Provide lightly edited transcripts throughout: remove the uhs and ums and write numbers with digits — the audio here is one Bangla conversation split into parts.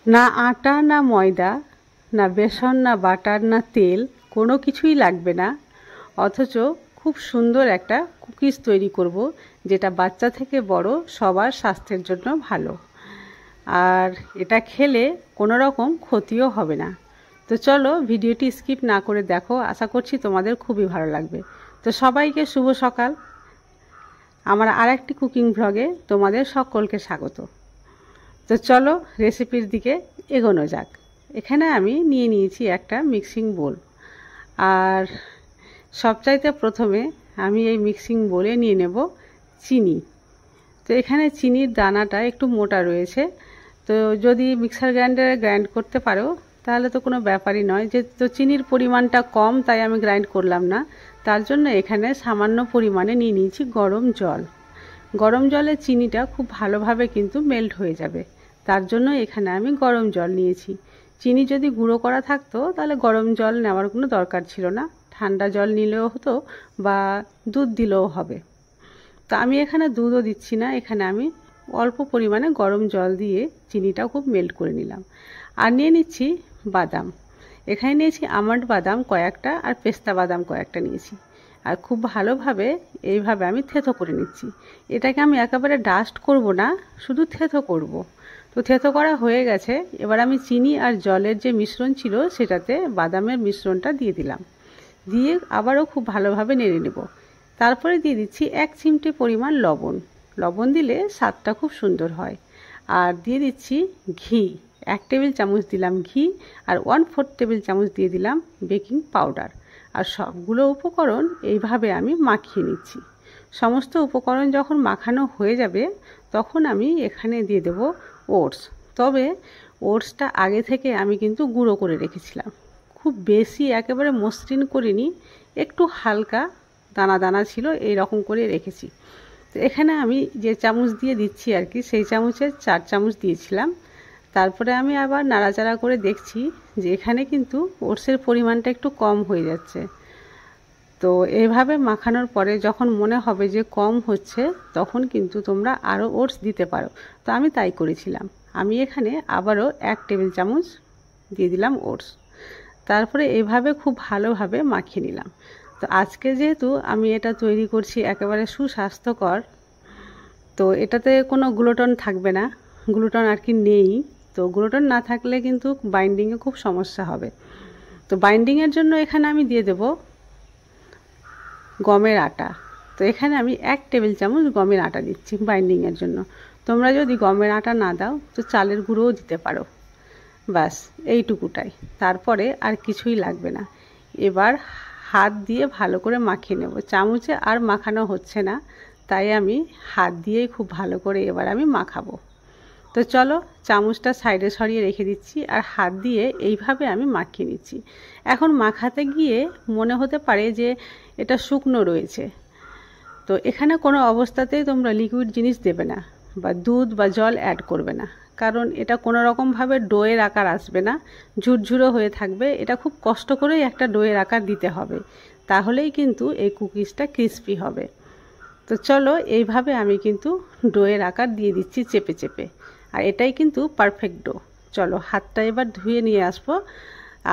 না আটা না ময়দা না বেসন না বাটার না তেল কোনো কিছুই লাগবে না, অথচ খুব সুন্দর একটা কুকিজ তৈরি করব যেটা বাচ্চা থেকে বড় সবার স্বাস্থ্যের জন্য ভালো। আর এটা খেলে কোনো রকম ক্ষতিও হবে না। তো চলো ভিডিওটি স্কিপ না করে দেখো, আশা করছি তোমাদের খুবই ভালো লাগবে। তো সবাইকে শুভ সকাল। আমার আরেকটি কুকিং ব্লগে তোমাদের সকলকে স্বাগত। তো চলো রেসিপির দিকে এগোনো যাক। এখানে আমি নিয়ে নিয়েছি একটা মিক্সিং বোল, আর সবচাইতে প্রথমে আমি এই মিক্সিং বোলে নিয়ে নেব চিনি। তো এখানে চিনির দানাটা একটু মোটা রয়েছে, তো যদি মিক্সার গ্রাইন্ডারে গ্রাইন্ড করতে পারো তাহলে তো কোনো ব্যাপারই নয়। যে তো চিনির পরিমাণটা কম তাই আমি গ্রাইন্ড করলাম না, তার জন্য এখানে সামান্য পরিমাণে নিয়ে নিয়েছি গরম জল। গরম জলে চিনিটা খুব ভালোভাবে কিন্তু মেল্ট হয়ে যাবে, তার জন্য এখানে আমি গরম জল নিয়েছি। চিনি যদি গুঁড়ো করা থাকতো তাহলে গরম জল নেওয়ার কোনো দরকার ছিল না, ঠান্ডা জল নিলেও হতো বা দুধ দিলেও হবে। তো আমি এখানে দুধও দিচ্ছি না, এখানে আমি অল্প পরিমাণে গরম জল দিয়ে চিনিটা খুব মেল্ট করে নিলাম। আর নিয়ে নিচ্ছি বাদাম। এখানে নিয়েছি আমন্ড বাদাম কয়েকটা আর পেস্তা বাদাম কয়েকটা নিয়েছি। আর খুব ভালোভাবে এইভাবে আমি থেঁতো করে নিচ্ছি। এটাকে আমি একেবারে ডাস্ট করব না, শুধু থেঁতো করব। তো থেঁতো করা হয়ে গেছে। এবার আমি চিনি আর জলের যে মিশ্রণ ছিল সেটাতে বাদামের মিশ্রণটা দিয়ে দিলাম, দিয়ে আবারও খুব ভালোভাবে নেড়ে নেব। তারপরে দিয়ে দিচ্ছি 1 চিমটে পরিমাণ লবণ। লবণ দিলে স্বাদটা খুব সুন্দর হয়। আর দিয়ে দিচ্ছি ঘি, 1 টেবিল চামচ দিলাম ঘি, আর 1/4 টেবিল চামচ দিয়ে দিলাম বেকিং পাউডার। আর সবগুলো উপকরণ এইভাবে আমি মাখিয়ে নিচ্ছি। সমস্ত উপকরণ যখন মাখানো হয়ে যাবে তখন আমি এখানে দিয়ে দেব ওটস। তবে ওটসটা আগে থেকে আমি কিন্তু গুঁড়ো করে রেখেছিলাম, খুব বেশি একেবারে মসৃণ করিনি, একটু হালকা দানা দানা ছিল, এই রকম করে রেখেছি। তো এখানে আমি যে চামচ দিয়ে দিচ্ছি আর কি, সেই চামচের 4 চামচ দিয়েছিলাম। তারপরে আমি আবার নাড়াচাড়া করে দেখছি যে এখানে কিন্তু ওটসের পরিমাণটা একটু কম হয়ে যাচ্ছে। তো এইভাবে মাখানোর পরে যখন মনে হবে যে কম হচ্ছে তখন কিন্তু তোমরা আরও ওটস দিতে পারো। তো আমি তাই করেছিলাম। আমি এখানে আবারও 1 টেবিল চামচ দিয়ে দিলাম ওটস। তারপরে এইভাবে খুব ভালোভাবে মাখিয়ে নিলাম। তো আজকে যেহেতু আমি এটা তৈরি করছি একেবারে সুস্বাস্থ্যকর, তো এটাতে কোনো গ্লুটেন থাকবে না, গ্লুটেন আর কি নেই। তো গ্লুটেন না থাকলে কিন্তু বাইন্ডিংয়ে খুব সমস্যা হবে। তো বাইন্ডিংয়ের জন্য এখানে আমি দিয়ে দেব গমের আটা। তো এখানে আমি 1 টেবিল চামচ গমের আটা দিচ্ছি বাইন্ডিংয়ের জন্য। তোমরা যদি গমের আটা না দাও তো চালের গুঁড়োও দিতে পারো। ব্যাস এইটুকুটাই, তারপরে আর কিছুই লাগবে না। এবার হাত দিয়ে ভালো করে মাখিয়ে নেব। চামচে আর মাখানো হচ্ছে না, তাই আমি হাত দিয়েই খুব ভালো করে এবার আমি মাখাবো। তো চলো চামচটা সাইডে সরিয়ে রেখে দিচ্ছি, আর হাত দিয়ে এইভাবে আমি মাখিয়ে নিচ্ছি। এখন মাখাতে গিয়ে মনে হতে পারে যে এটা শুকনো রয়েছে, তো এখানে কোনো অবস্থাতেই তোমরা লিকুইড জিনিস দেবে না বা দুধ বা জল অ্যাড করবে না, কারণ এটা কোনো রকমভাবে ডোয়ের আকার আসবে না, ঝুরঝুরো হয়ে থাকবে। এটা খুব কষ্ট করেই একটা ডোয়ের আকার দিতে হবে, তাহলেই কিন্তু এই কুকিজটা ক্রিস্পি হবে। তো চলো এইভাবে আমি কিন্তু ডোয়ের আকার দিয়ে দিচ্ছি চেপে চেপে, আর এটাই কিন্তু পারফেক্ট ডো। চলো হাতটা এবার ধুয়ে নিয়ে আসবো,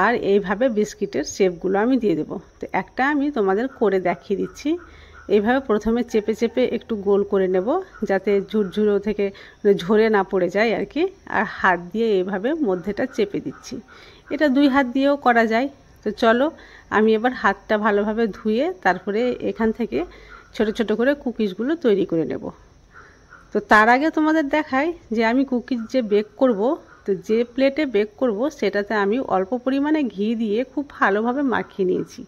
আর এইভাবে বিস্কিটের শেপগুলো আমি দিয়ে দেবো। তো একটা আমি তোমাদের করে দেখিয়ে দিচ্ছি। এইভাবে প্রথমে চেপে চেপে একটু গোল করে নেব, যাতে ঝুরঝুরো থেকে ঝরে না পড়ে যায় আর কি। আর হাত দিয়ে এইভাবে মধ্যেটা চেপে দিচ্ছি। এটা 2 হাত দিয়েও করা যায়। তো চলো আমি এবার হাতটা ভালোভাবে ধুয়ে তারপরে এখান থেকে ছোট ছোট করে কুকিজগুলো তৈরি করে নেব। তো তার আগে তোমাদের দেখাই যে আমি কুকিজ যে বেক করব, তো যে প্লেটে বেক করব সেটাতে আমি অল্প পরিমাণে ঘি দিয়ে খুব ভালোভাবে মাখিয়ে নিয়েছি।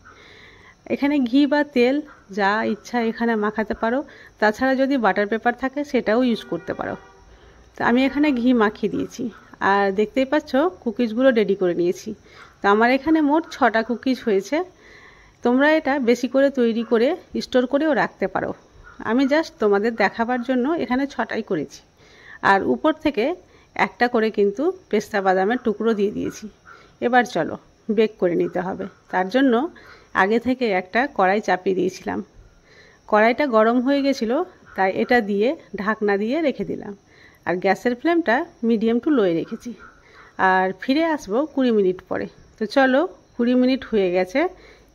এখানে ঘি বা তেল যা ইচ্ছা এখানে মাখাতে পারো, তাছাড়া যদি বাটার পেপার থাকে সেটাও ইউজ করতে পারো। তো আমি এখানে ঘি মাখিয়ে দিয়েছি, আর দেখতেই পাচ্ছ কুকিজগুলো রেডি করে নিয়েছি। তো আমার এখানে মোট 6টা কুকিজ হয়েছে। তোমরা এটা বেশি করে তৈরি করে স্টোর করেও রাখতে পারো। আমি জাস্ট তোমাদের দেখাবার জন্য এখানে 6টাই করেছি। আর উপর থেকে একটা করে কিন্তু পেস্তা বাদামের টুকরো দিয়ে দিয়েছি। এবার চলো বেক করে নিতে হবে। তার জন্য আগে থেকে একটা কড়াই চাপিয়ে দিয়েছিলাম। কড়াইটা গরম হয়ে গেছিলো, তাই এটা দিয়ে ঢাকনা দিয়ে রেখে দিলাম। আর গ্যাসের ফ্লেমটা মিডিয়াম টু লোয়ে রেখেছি। আর ফিরে আসবো 20 মিনিট পরে। তো চলো 20 মিনিট হয়ে গেছে,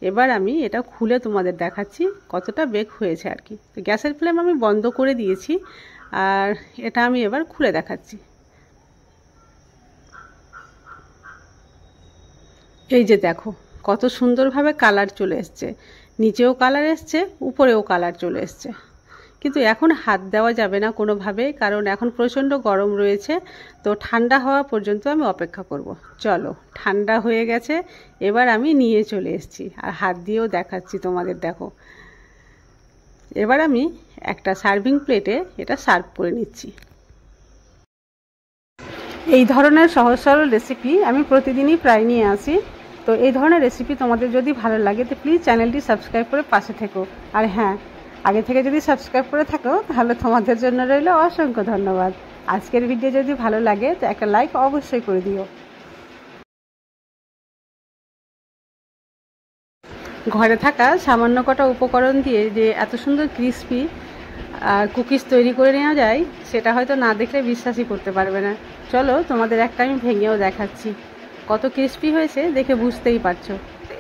এবার আমি এটা খুলে তোমাদের দেখাচ্ছি কতটা বেক হয়েছে আর কি। তো গ্যাসের ফ্লেম আমি বন্ধ করে দিয়েছি, আর এটা আমি এবার খুলে দেখাচ্ছি। এই যে দেখো কত সুন্দরভাবে কালার চলে এসছে, নিচেও কালার এসছে, উপরেও কালার চলে এসছে। কিন্তু এখন হাত দেওয়া যাবে না কোনোভাবে, কারণ এখন প্রচণ্ড গরম রয়েছে। তো ঠান্ডা হওয়া পর্যন্ত আমি অপেক্ষা করব। চলো ঠান্ডা হয়ে গেছে, এবার আমি নিয়ে চলে এসেছি, আর হাত দিয়েও দেখাচ্ছি তোমাদের। দেখো এবার আমি একটা সার্ভিং প্লেটে এটা সার্ভ করে নিচ্ছি। এই ধরনের সহজ সরল রেসিপি আমি প্রতিদিনই প্রায় নিয়ে আসি। তো এই ধরনের রেসিপি তোমাদের যদি ভালো লাগে তো প্লিজ চ্যানেলটি সাবস্ক্রাইব করে পাশে থেকো। আর হ্যাঁ, আগে থেকে যদি সাবস্ক্রাইব করে থাকো তাহলে তোমাদের জন্য রইল অসংখ্য ধন্যবাদ। আজকের ভিডিও যদি ভালো লাগে তো একটা লাইক অবশ্যই করে দিও। ঘরে থাকা সামান্য কটা উপকরণ দিয়ে যে এত সুন্দর ক্রিস্পি কুকিজ তৈরি করে নেওয়া যায়, সেটা হয়তো না দেখলে বিশ্বাসই করতে পারবে না। চলো তোমাদের একটা আমি ভেঙেও দেখাচ্ছি, কত ক্রিস্পি হয়েছে দেখে বুঝতেই পারছো।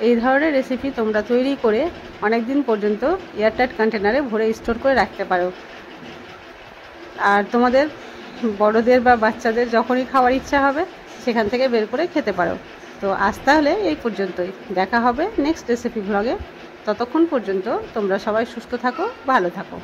এই ধরনের রেসিপি তোমরা তৈরি করে অনেক দিন পর্যন্ত এয়ারটাইট কন্টেনারে ভরে স্টোর করে রাখতে পারো। আর তোমাদের বড়দের বা বাচ্চাদের যখনই খাওয়ার ইচ্ছা হবে সেখান থেকে বের করে খেতে পারো। তো আজ তাহলে এই পর্যন্তই, দেখা হবে নেক্সট রেসিপি ব্লগে। ততক্ষণ পর্যন্ত তোমরা সবাই সুস্থ থাকো, ভালো থাকো।